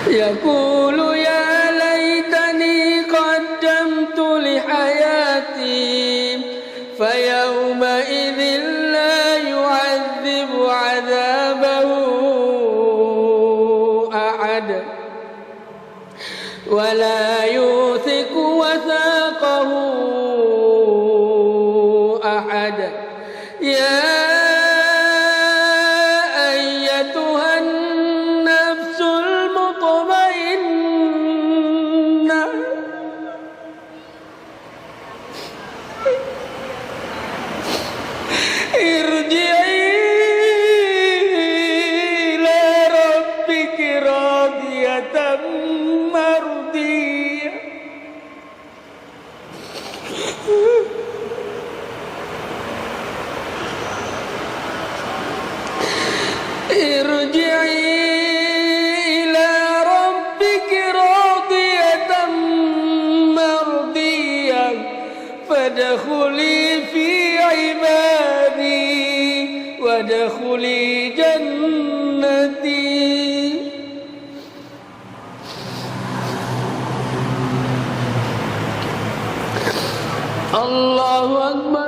يقول يا ليتني قدمت لحياتي فيومئذ لا يعذب عذابه أحد ولا يوثق وثاقه أحد. يا أيتها النفس المطمئنة ارجعي إلى ربك راضية مرضية ارجعي إلى ربك راضية مرضية فادخلي في عبادي وادخلي جنتي. الله أكبر.